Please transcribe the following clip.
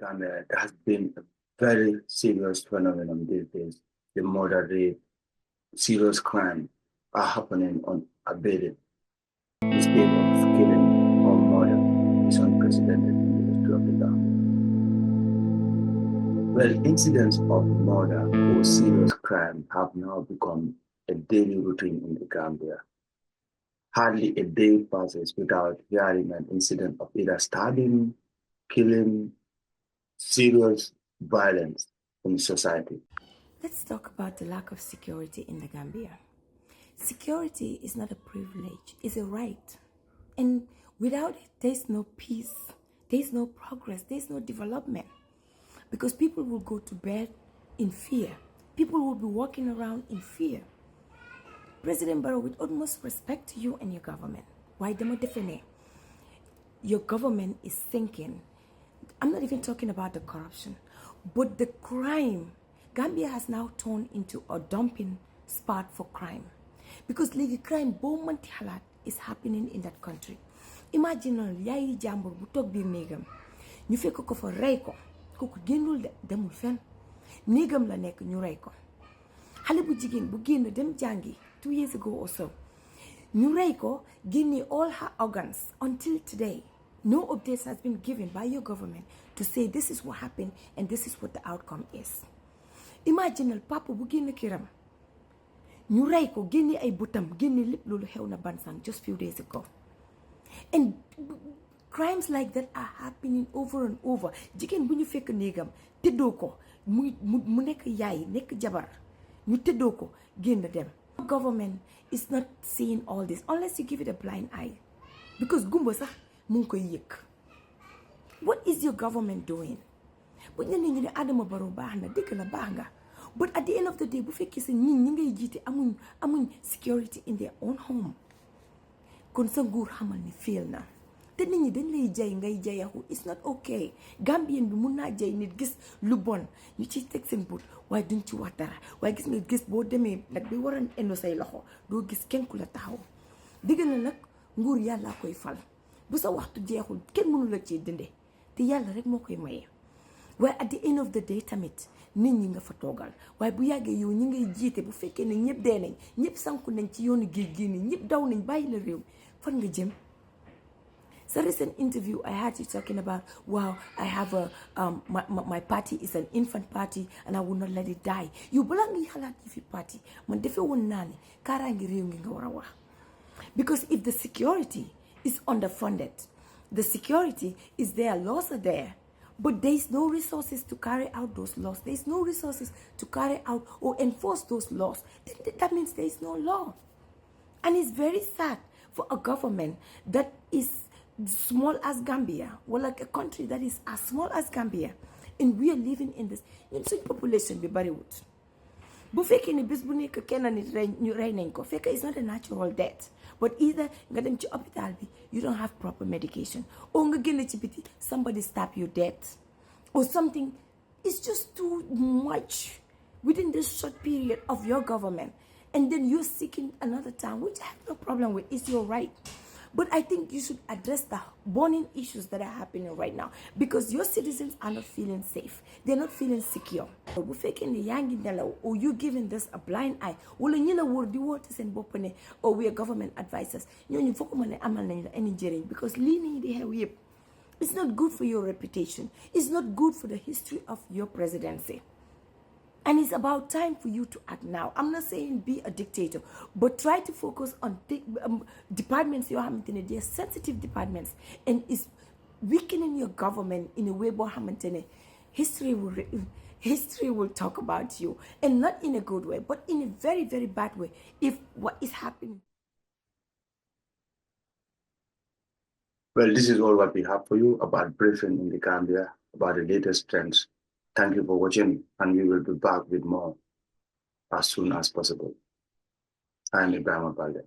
Gambia, there has been a very serious phenomenon these days. The murder rate, serious crime are happening unabated. The state of killing or murder is unprecedented in the history of the Gambia. Well, incidents of murder or serious crime have now become a daily routine in the Gambia. Hardly a day passes without hearing an incident of either stabbing, killing, serious violence in society. Let's talk about the lack of security in the Gambia. Security is not a privilege, it's a right. And without it, there's no peace, there's no progress, there's no development. Because people will go to bed in fear. People will be walking around in fear. President Barrow, with utmost respect to you and your government, why don't defend your government is thinking, I'm not even talking about the corruption, but the crime. Gambia has now turned into a dumping spot for crime. Because legal crime, Beaumont Halat, is happening in that country. Imagine yayi jambur bu tok bir negam. Ñu fekk ko fa ray ko. Koku gennul demul fen. Negam la nek ñu ray ko. Xale bu jigen bu genn dem jangi 2 years ago or so. Ñu ray ko, genni all her organs until today. No updates has been given by your government to say this is what happened and this is what the outcome is. Imagine papa bu genn kiram. Ñu ray ko genni ay butam, genni lepp lolu xew na Bansang just few days ago. And crimes like that are happening over and over. Jigen bu ñu fekk negam teddo ko mu nek yaay nek jabar ñu teddo ko genn dem. Government is not seeing all this unless you give it a blind eye. Because gumbo sax mu ngi koy yek. What is your government doing? Bu ñu ne Adama Barrow baax na dëgg la baax nga. But at the end of the day, bu fekkee sa ñi ngay jiite amuñ security in their own home. Kon sa nguur xamal ni fail na. Te nit ñi dañ lay jay ngay jayaxu. It's not okay. Gambien bi mun naa jay nit gis lu bon ñu ciy teg seen but waaye duñ ci wax dara. Waaye gis nga gis boo demee nag bi waran endo say loxo doo gis kenn ku la taxaw. Digg na nag nguur yàlla koy fal. Bu sa waxtu jeexul kenn mënu la ci dinde. Te yàlla rek moo koy maye. Waaye at the end of the day tamit nit ñi nga fa toogal waaye bu yàggee yow ñi ngay jiite bu fekkee ne ñëpp dee nañ ñëpp sanku nañ ci yoonu géej gi nii ñëpp daw nañ bàyyi la réew fan nga jëm. So recent interview I had you talking about, wow, I have my party is an infant party and I will not let it die. You belong halat if party man defe won nani karangi réew ngi nga wara wax. Because if the security is underfunded, the security is there, laws are there, but there is no resources to carry out those laws. There is no resources to carry out or enforce those laws. That means there is no law. And it's very sad for a government that is small as Gambia, or like a country that is as small as Gambia, and we are living in this such population be bari wut. Bu fekkee ne bés bu nekk kenn nit ñu rey nañ ko fekk it's not a natural death, but either nga dem ci hôpital bi you don't have proper medication, or nga génn ci biti somebody stab you dead, or something. It's just too much within this short period of your government, and then you're seeking another town, which I have no problem with. It's your right. But I think you should address the burning issues that are happening right now, because your citizens are not feeling safe. They're not feeling secure. Or you giving this a blind eye. Or we are government advisors. Because it's not good for your reputation. It's not good for the history of your presidency. And it's about time for you to act now. I'm not saying be a dictator, but try to focus on departments you're having. They're sensitive departments, and it's weakening your government in a way. History will talk about you, and not in a good way, but in a very, very bad way. If what is happening. Well, this is all what we have for you about briefing in the Gambia about the latest trends. Thank you for watching, and we will be back with more as soon as possible. I'm Ibrahim Balde.